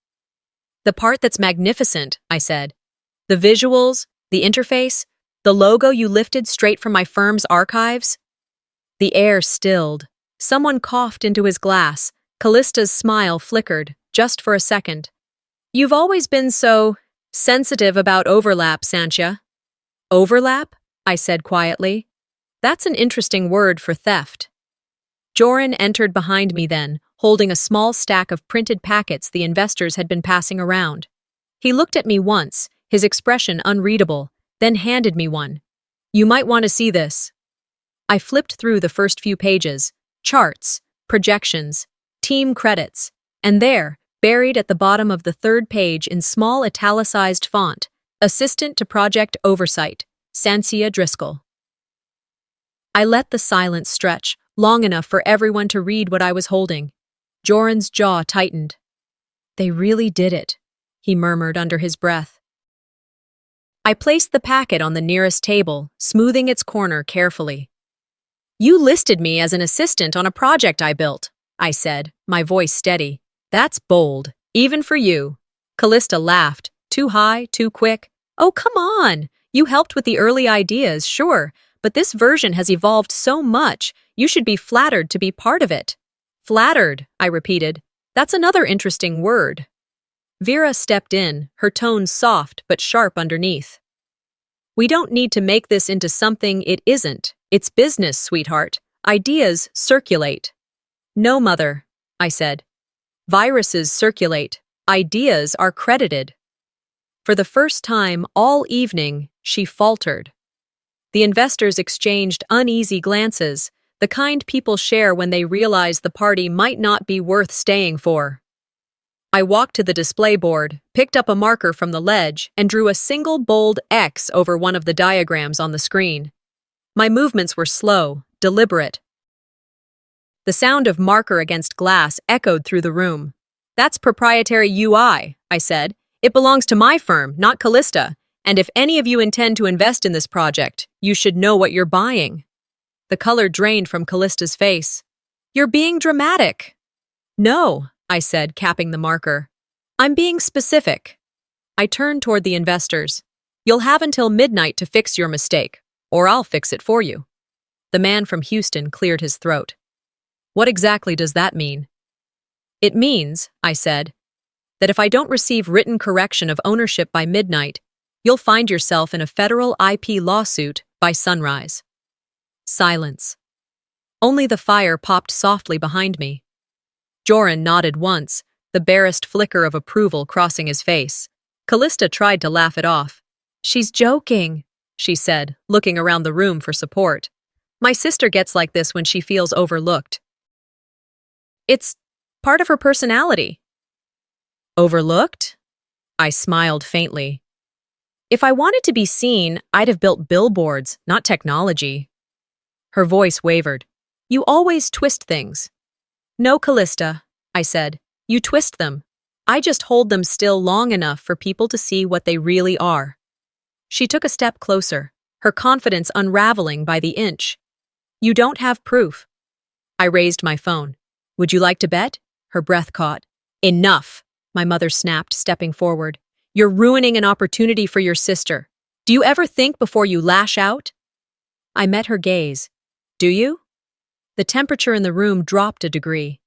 A: The part that's magnificent, I said. The visuals, the interface, the logo you lifted straight from my firm's archives? The air stilled. Someone coughed into his glass. Callista's smile flickered, just for a second. You've always been so sensitive about overlap, Sanchia. Overlap? I said quietly. That's an interesting word for theft. Joran entered behind me then, holding a small stack of printed packets the investors had been passing around. He looked at me once, his expression unreadable, then handed me one. You might want to see this. I flipped through the first few pages, charts, projections, team credits, and there, buried at the bottom of the 3rd page in small italicized font, Assistant to Project Oversight, Sanchia Driscoll. I let the silence stretch, long enough for everyone to read what I was holding. Joran's jaw tightened. They really did it. he murmured under his breath. I placed the packet on the nearest table, smoothing its corner carefully. You listed me as an assistant on a project I built, I said, my voice steady. That's bold, even for you. Callista laughed. Too high, too quick. Oh, come on! You helped with the early ideas, sure, but this version has evolved so much, you should be flattered to be part of it. Flattered, I repeated. That's another interesting word. Vera stepped in, her tone soft but sharp underneath. We don't need to make this into something it isn't. It's business, sweetheart. Ideas circulate. No, mother, I said. Viruses circulate. Ideas are credited. For the first time all evening, she faltered. The investors exchanged uneasy glances, the kind people share when they realize the party might not be worth staying for. I walked to the display board, picked up a marker from the ledge, and drew a single bold X over one of the diagrams on the screen. My movements were slow, deliberate. The sound of marker against glass echoed through the room. That's proprietary UI, I said. It belongs to my firm, not Callista, and if any of you intend to invest in this project, you should know what you're buying. The color drained from Callista's face. You're being dramatic. No, I said, capping the marker. I'm being specific. I turned toward the investors. You'll have until midnight to fix your mistake, or I'll fix it for you. The man from Houston cleared his throat. What exactly does that mean? It means, I said, that if I don't receive written correction of ownership by midnight, you'll find yourself in a federal IP lawsuit by sunrise. Silence. Only the fire popped softly behind me. Joran nodded once, the barest flicker of approval crossing his face. Callista tried to laugh it off. She's joking, she said, looking around the room for support. My sister gets like this when she feels overlooked. It's part of her personality. Overlooked? I smiled faintly. If I wanted to be seen, I'd have built billboards, not technology. Her voice wavered. You always twist things. No, Callista, I said. You twist them. I just hold them still long enough for people to see what they really are. She took a step closer, her confidence unraveling by the inch. You don't have proof. I raised my phone. Would you like to bet? Her breath caught. Enough, my mother snapped, stepping forward. You're ruining an opportunity for your sister. Do you ever think before you lash out? I met her gaze. Do you? The temperature in the room dropped a degree.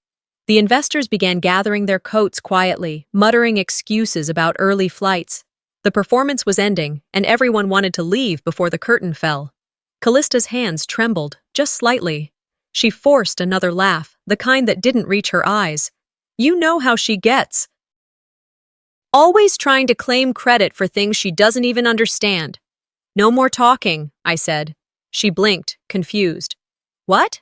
A: The investors began gathering their coats quietly, muttering excuses about early flights. The performance was ending, and everyone wanted to leave before the curtain fell. Callista's hands trembled, just slightly. She forced another laugh, the kind that didn't reach her eyes. You know how she gets. Always trying to claim credit for things she doesn't even understand. No more talking, I said. She blinked, confused. What?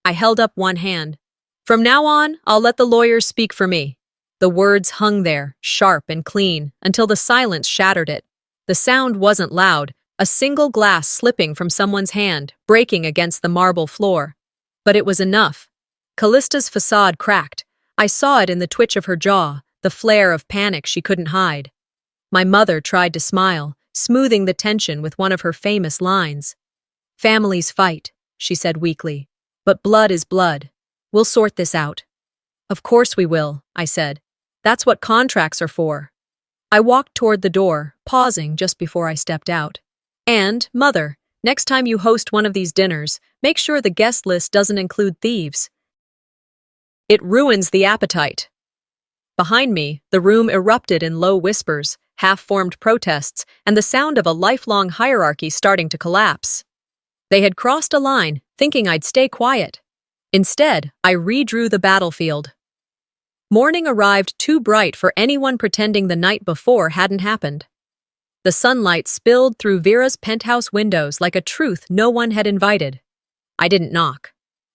A: I held up one hand. From now on, I'll let the lawyers speak for me. The words hung there, sharp and clean, until the silence shattered it. The sound wasn't loud, a single glass slipping from someone's hand, breaking against the marble floor. But it was enough. Callista's facade cracked. I saw it in the twitch of her jaw, the flare of panic she couldn't hide. My mother tried to smile, smoothing the tension with one of her famous lines. Families fight, she said weakly. But blood is blood. We'll sort this out. Of course we will, I said. That's what contracts are for. I walked toward the door, pausing just before I stepped out. And, Mother, next time you host one of these dinners, make sure the guest list doesn't include thieves. It ruins the appetite. Behind me, the room erupted in low whispers, half-formed protests, and the sound of a lifelong hierarchy starting to collapse. They had crossed a line, thinking I'd stay quiet. Instead, I redrew the battlefield. Morning arrived too bright for anyone pretending the night before hadn't happened. The sunlight spilled through Vera's penthouse windows like a truth no one had invited. I didn't knock.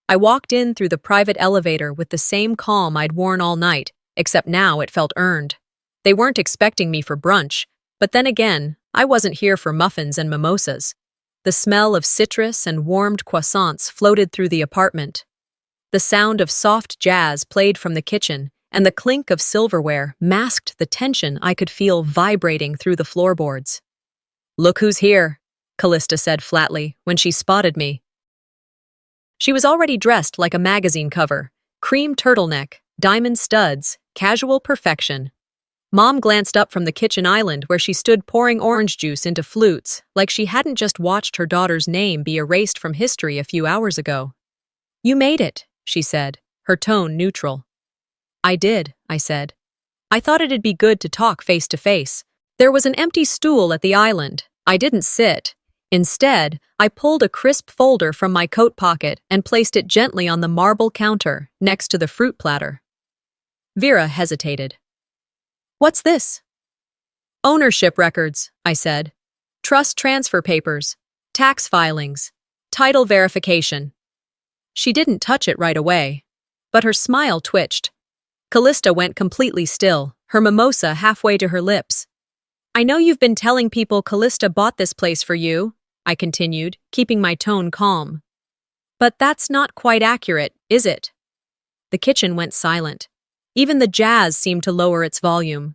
A: I walked in through the private elevator with the same calm I'd worn all night, except now it felt earned. They weren't expecting me for brunch, but then again, I wasn't here for muffins and mimosas. The smell of citrus and warmed croissants floated through the apartment. The sound of soft jazz played from the kitchen, and the clink of silverware masked the tension I could feel vibrating through the floorboards. "Look who's here," Callista said flatly when she spotted me. She was already dressed like a magazine cover, cream turtleneck, diamond studs, casual perfection. Mom glanced up from the kitchen island where she stood pouring orange juice into flutes, like she hadn't just watched her daughter's name be erased from history a few hours ago. "You made it," she said, her tone neutral. "I did," I said. "I thought it'd be good to talk face to face. There was an empty stool at the island. I didn't sit. Instead, I pulled a crisp folder from my coat pocket and placed it gently on the marble counter next to the fruit platter." Vera hesitated. "What's this?" "Ownership records," I said. "Trust transfer papers, tax filings, title verification." She didn't touch it right away, but her smile twitched. Callista went completely still, her mimosa halfway to her lips. "I know you've been telling people Callista bought this place for you," I continued, keeping my tone calm. "But that's not quite accurate, is it?" The kitchen went silent. Even the jazz seemed to lower its volume.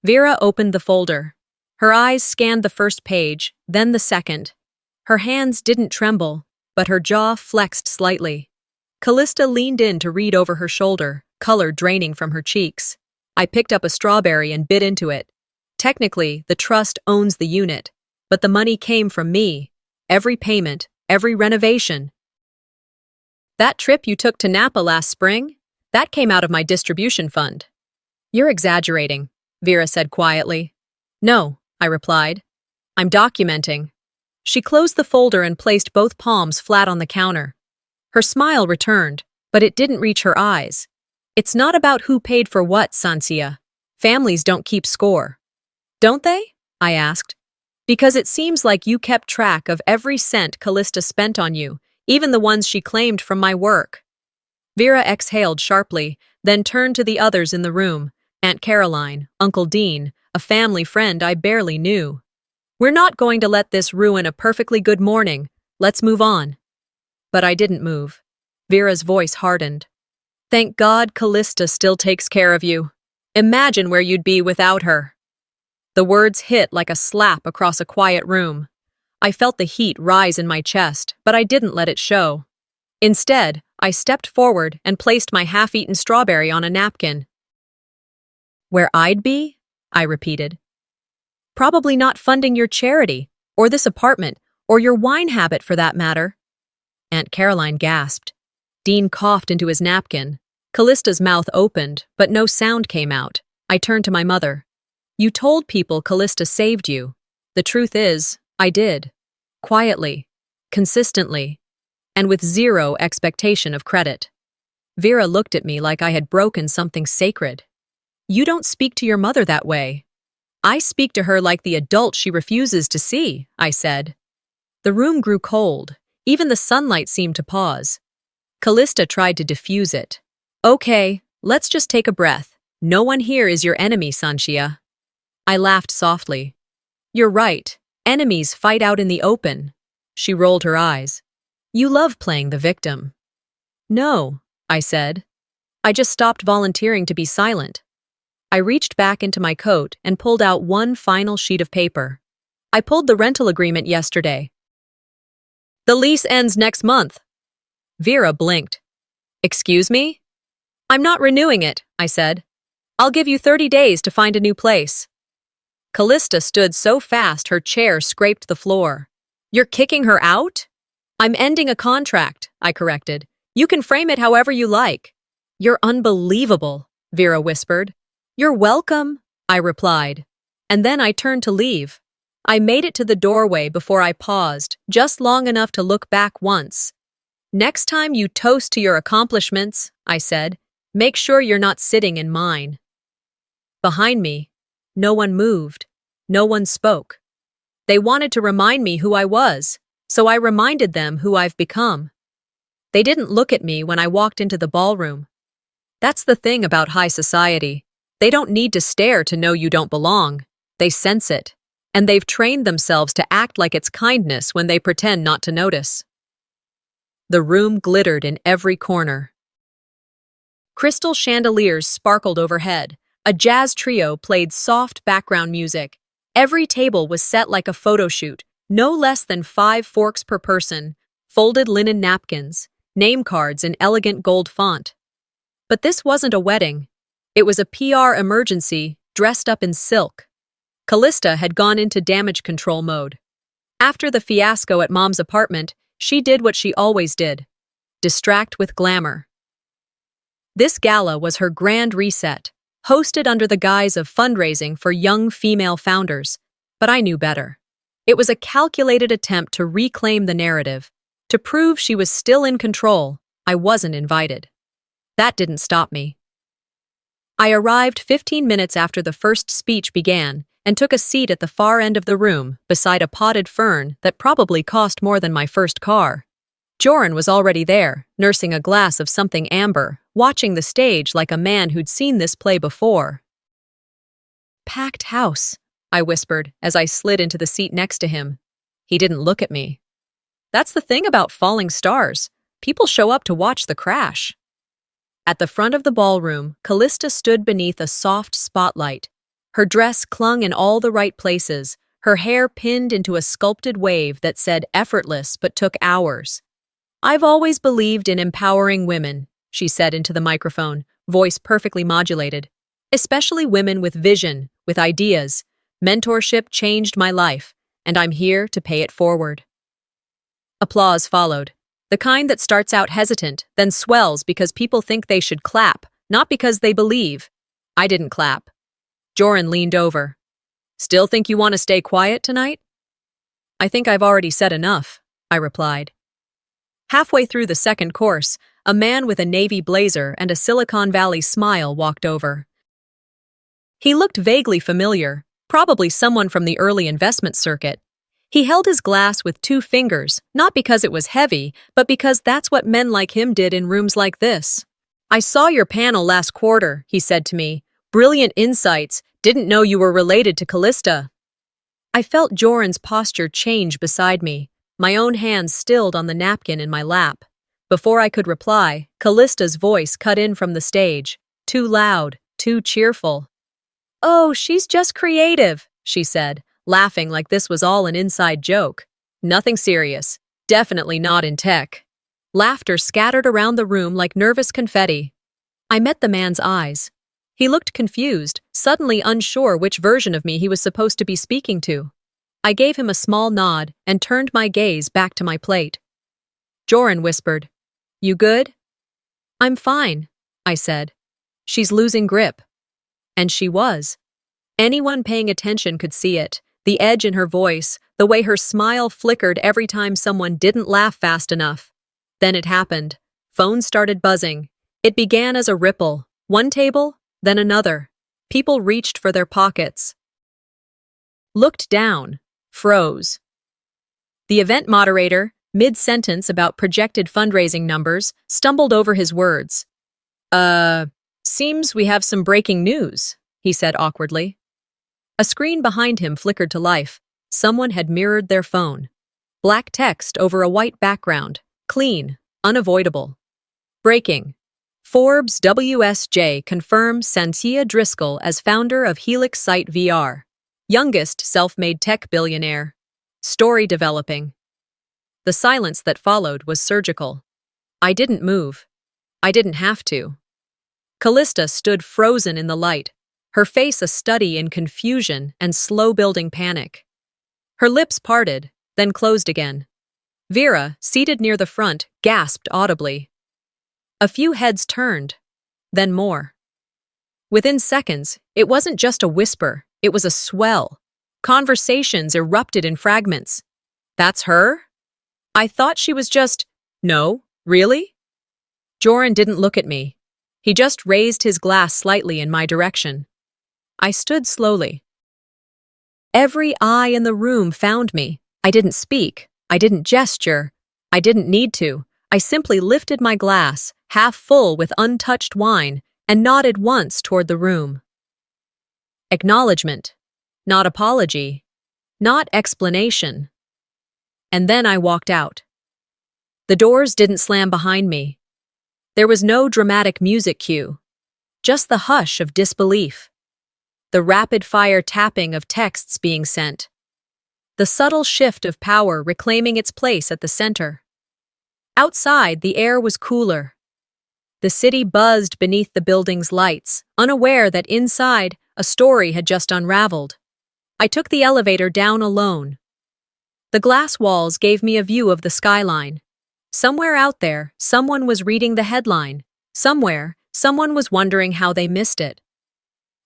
A: Vera opened the folder. Her eyes scanned the first page, then the second. Her hands didn't tremble, but her jaw flexed slightly. Callista leaned in to read over her shoulder, color draining from her cheeks. I picked up a strawberry and bit into it. Technically, the trust owns the unit, but the money came from me. Every payment, every renovation. "That trip you took to Napa last spring? That came out of my distribution fund." "You're exaggerating," Vera said quietly. "No," I replied. "I'm documenting." She closed the folder and placed both palms flat on the counter. Her smile returned, but it didn't reach her eyes. "It's not about who paid for what, Sansia. Families don't keep score." "Don't they?" I asked. "Because it seems like you kept track of every cent Callista spent on you, even the ones she claimed from my work." Vera exhaled sharply, then turned to the others in the room, Aunt Caroline, Uncle Dean, a family friend I barely knew. "We're not going to let this ruin a perfectly good morning. Let's move on." But I didn't move. Vera's voice hardened. "Thank God Callista still takes care of you. Imagine where you'd be without her." The words hit like a slap across a quiet room. I felt the heat rise in my chest, but I didn't let it show. Instead, I stepped forward and placed my half-eaten strawberry on a napkin. "Where I'd be?" I repeated. "Probably not funding your charity, or this apartment, or your wine habit for that matter." Aunt Caroline gasped. Dean coughed into his napkin. Callista's mouth opened, but no sound came out. I turned to my mother. "You told people Callista saved you. The truth is, I did. Quietly, consistently, and with zero expectation of credit." Vera looked at me like I had broken something sacred. "You don't speak to your mother that way." "I speak to her like the adult she refuses to see," I said. The room grew cold. Even the sunlight seemed to pause. Callista tried to diffuse it. "Okay, let's just take a breath. No one here is your enemy, Sanchia." I laughed softly. "You're right. Enemies fight out in the open." She rolled her eyes. "You love playing the victim." "No," I said. "I just stopped volunteering to be silent." I reached back into my coat and pulled out one final sheet of paper. "I pulled the rental agreement yesterday. The lease ends next month." Vera blinked. "Excuse me?" "I'm not renewing it," I said. "I'll give you 30 days to find a new place." Callista stood so fast her chair scraped the floor. "You're kicking her out?" "I'm ending a contract," I corrected. "You can frame it however you like." "You're unbelievable," Vera whispered. "You're welcome," I replied. And then I turned to leave. I made it to the doorway before I paused, just long enough to look back once. "Next time you toast to your accomplishments," I said, "make sure you're not sitting in mine." Behind me, no one moved. No one spoke. They wanted to remind me who I was, so I reminded them who I've become. They didn't look at me when I walked into the ballroom. That's the thing about high society. They don't need to stare to know you don't belong. They sense it. And they've trained themselves to act like it's kindness when they pretend not to notice. The room glittered in every corner. Crystal chandeliers sparkled overhead. A jazz trio played soft background music. Every table was set like a photo shoot, no less than 5 forks per person, folded linen napkins, name cards in elegant gold font. But this wasn't a wedding. It was a PR emergency dressed up in silk. Callista had gone into damage control mode. After the fiasco at Mom's apartment, she did what she always did: distract with glamour. This gala was her grand reset, hosted under the guise of fundraising for young female founders, but I knew better. It was a calculated attempt to reclaim the narrative, to prove she was still in control. I wasn't invited. That didn't stop me. I arrived 15 minutes after the first speech began and took a seat at the far end of the room beside a potted fern that probably cost more than my first car. Joran was already there, nursing a glass of something amber, watching the stage like a man who'd seen this play before. "Packed house," I whispered as I slid into the seat next to him. He didn't look at me. That's the thing about falling stars. People show up to watch the crash. At the front of the ballroom, Callista stood beneath a soft spotlight. Her dress clung in all the right places, her hair pinned into a sculpted wave that said effortless but took hours. "I've always believed in empowering women," she said into the microphone, voice perfectly modulated. "Especially women with vision, with ideas. Mentorship changed my life, and I'm here to pay it forward." Applause followed. The kind that starts out hesitant, then swells because people think they should clap, not because they believe. I didn't clap. Joran leaned over. "Still think you want to stay quiet tonight?" "I think I've already said enough," I replied. Halfway through the second course, a man with a navy blazer and a Silicon Valley smile walked over. He looked vaguely familiar, probably someone from the early investment circuit. He held his glass with 2 fingers, not because it was heavy, but because that's what men like him did in rooms like this. "I saw your panel last quarter," he said to me. "Brilliant insights. Didn't know you were related to Callista." I felt Joran's posture change beside me, my own hands stilled on the napkin in my lap. Before I could reply, Callista's voice cut in from the stage, too loud, too cheerful. "Oh, she's just creative," she said, laughing like this was all an inside joke. "Nothing serious. Definitely not in tech." Laughter scattered around the room like nervous confetti. I met the man's eyes. He looked confused, suddenly unsure which version of me he was supposed to be speaking to. I gave him a small nod and turned my gaze back to my plate. Joran whispered, "You good?" "I'm fine," I said. "She's losing grip." And she was. Anyone paying attention could see it, the edge in her voice, the way her smile flickered every time someone didn't laugh fast enough. Then it happened. Phones started buzzing. It began as a ripple, one table, then another. People reached for their pockets. Looked down. Froze. The event moderator, mid-sentence about projected fundraising numbers, stumbled over his words. Seems we have some breaking news," he said awkwardly. A screen behind him flickered to life. Someone had mirrored their phone. Black text over a white background. Clean. Unavoidable. Breaking. Forbes WSJ confirms Santia Driscoll as founder of Helix Site VR. Youngest self-made tech billionaire. Story developing. The silence that followed was surgical. I didn't move. I didn't have to. Callista stood frozen in the light, her face a study in confusion and slow-building panic. Her lips parted, then closed again. Vera, seated near the front, gasped audibly. A few heads turned, then more. Within seconds, it wasn't just a whisper, it was a swell. Conversations erupted in fragments. "That's her?" "I thought she was just—" "No, really?" Joran didn't look at me. He just raised his glass slightly in my direction. I stood slowly. Every eye in the room found me. I didn't speak. I didn't gesture. I didn't need to. I simply lifted my glass, half full with untouched wine, and nodded once toward the room. Acknowledgement. Not apology. Not explanation. And then I walked out. The doors didn't slam behind me. There was no dramatic music cue, just the hush of disbelief, the rapid-fire tapping of texts being sent, the subtle shift of power reclaiming its place at the center. Outside, the air was cooler. The city buzzed beneath the building's lights, unaware that inside, a story had just unraveled. I took the elevator down alone. The glass walls gave me a view of the skyline. Somewhere out there, someone was reading the headline. Somewhere, someone was wondering how they missed it.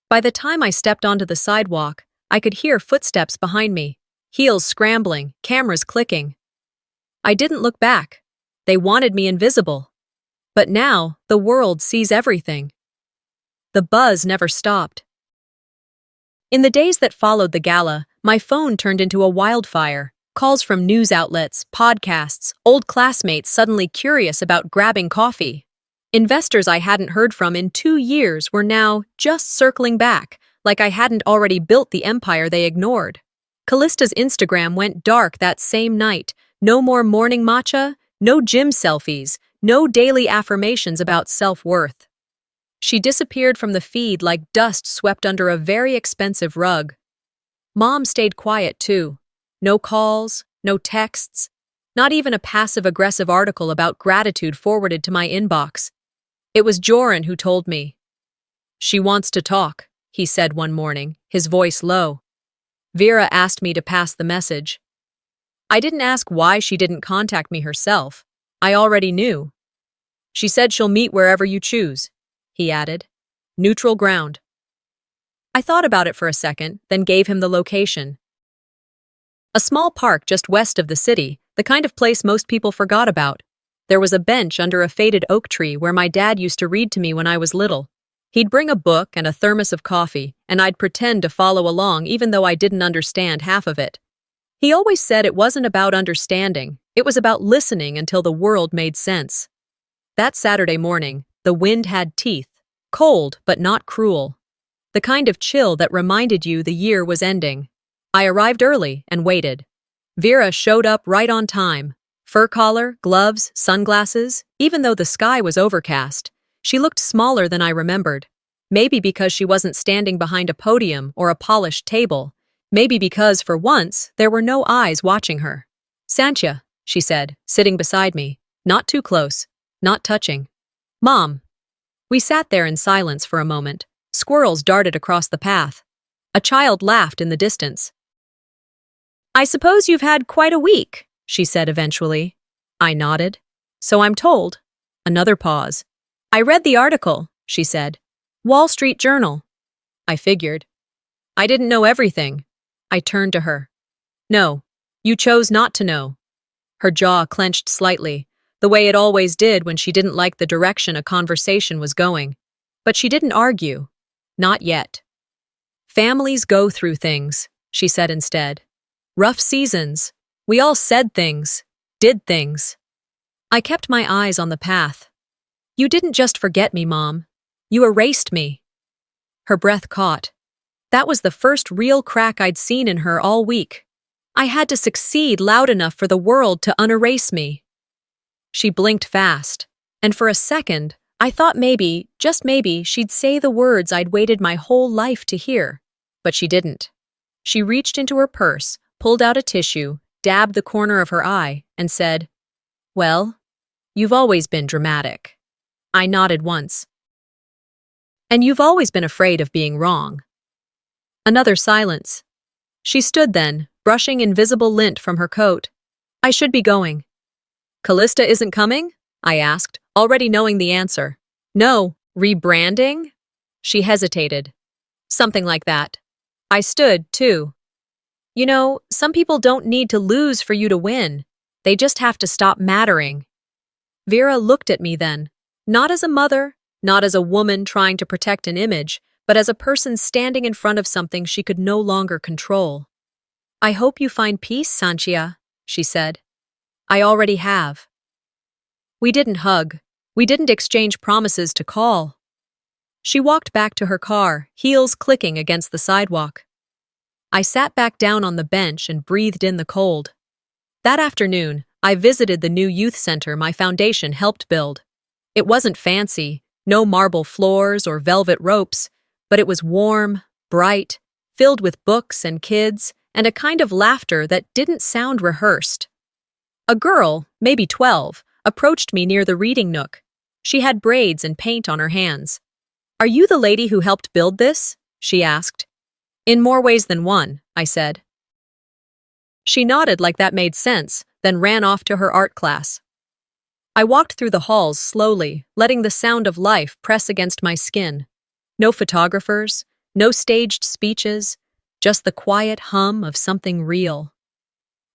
A: By the time I stepped onto the sidewalk, I could hear footsteps behind me, heels scrambling, cameras clicking. I didn't look back. They wanted me invisible. But now, the world sees everything. The buzz never stopped. In the days that followed the gala, my phone turned into a wildfire. Calls from news outlets, podcasts, old classmates suddenly curious about grabbing coffee. Investors I hadn't heard from in 2 years were now just circling back, like I hadn't already built the empire they ignored. Callista's Instagram went dark that same night. No more morning matcha, no gym selfies, no daily affirmations about self-worth. She disappeared from the feed like dust swept under a very expensive rug. Mom stayed quiet too. No calls, no texts, not even a passive-aggressive article about gratitude forwarded to my inbox. It was Joran who told me. "She wants to talk," he said one morning, his voice low. Vera asked me to pass the message. I didn't ask why she didn't contact me herself. I already knew. "She said she'll meet wherever you choose," he added. "Neutral ground." I thought about it for a second, then gave him the location. A small park just west of the city, the kind of place most people forgot about. There was a bench under a faded oak tree where my dad used to read to me when I was little. He'd bring a book and a thermos of coffee, and I'd pretend to follow along even though I didn't understand half of it. He always said it wasn't about understanding, it was about listening until the world made sense. That Saturday morning, the wind had teeth, cold but not cruel. The kind of chill that reminded you the year was ending. I arrived early and waited. Vera showed up right on time. Fur collar, gloves, sunglasses, even though the sky was overcast. She looked smaller than I remembered. Maybe because she wasn't standing behind a podium or a polished table. Maybe because, for once, there were no eyes watching her. "Santia," she said, sitting beside me. Not too close. Not touching. "Mom." We sat there in silence for a moment. Squirrels darted across the path. A child laughed in the distance. "I suppose you've had quite a week," she said eventually. I nodded. "So I'm told." Another pause. "I read the article," she said. "Wall Street Journal." I figured. "I didn't know everything." I turned to her. "No, you chose not to know." Her jaw clenched slightly, the way it always did when she didn't like the direction a conversation was going. But she didn't argue. Not yet. "Families go through things," she said instead. "Rough seasons. We all said things, did things." I kept my eyes on the path. "You didn't just forget me, Mom. You erased me." Her breath caught. That was the first real crack I'd seen in her all week. I had to succeed loud enough for the world to unerase me. She blinked fast, and for a second, I thought maybe, just maybe, she'd say the words I'd waited my whole life to hear. But she didn't. She reached into her purse, pulled out a tissue, dabbed the corner of her eye, and said, "Well, you've always been dramatic." I nodded once. "And you've always been afraid of being wrong." Another silence. She stood then, brushing invisible lint from her coat. "I should be going." "Callista isn't coming?" I asked, already knowing the answer. "No, rebranding?" She hesitated. "Something like that." I stood, too. "You know, some people don't need to lose for you to win. They just have to stop mattering." Vera looked at me then, not as a mother, not as a woman trying to protect an image, but as a person standing in front of something she could no longer control. "I hope you find peace, Santia," she said. "I already have." We didn't hug. We didn't exchange promises to call. She walked back to her car, heels clicking against the sidewalk. I sat back down on the bench and breathed in the cold. That afternoon, I visited the new youth center my foundation helped build. It wasn't fancy, no marble floors or velvet ropes, but it was warm, bright, filled with books and kids, and a kind of laughter that didn't sound rehearsed. A girl, maybe 12, approached me near the reading nook. She had braids and paint on her hands. "Are you the lady who helped build this?" she asked. "In more ways than one," I said. She nodded like that made sense, then ran off to her art class. I walked through the halls slowly, letting the sound of life press against my skin. No photographers, no staged speeches, just the quiet hum of something real.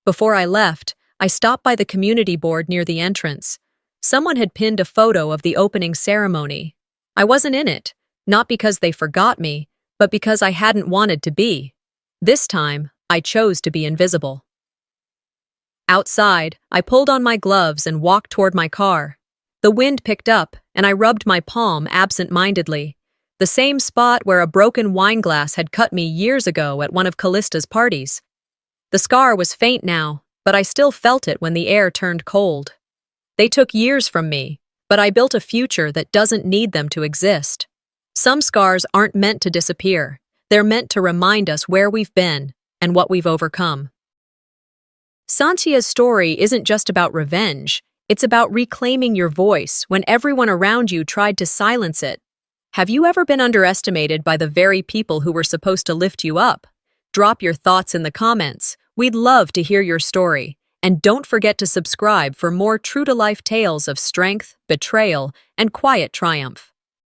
A: Before I left, I stopped by the community board near the entrance. Someone had pinned a photo of the opening ceremony. I wasn't in it, not because they forgot me, but because I hadn't wanted to be. This time, I chose to be invisible. Outside, I pulled on my gloves and walked toward my car. The wind picked up, and I rubbed my palm absent-mindedly, the same spot where a broken wine glass had cut me years ago at one of Callista's parties. The scar was faint now, but I still felt it when the air turned cold. They took years from me, but I built a future that doesn't need them to exist. Some scars aren't meant to disappear. They're meant to remind us where we've been and what we've overcome. Santia's story isn't just about revenge. It's about reclaiming your voice when everyone around you tried to silence it. Have you ever been underestimated by the very people who were supposed to lift you up? Drop your thoughts in the comments. We'd love to hear your story. And don't forget to subscribe for more true-to-life tales of strength, betrayal, and quiet triumph.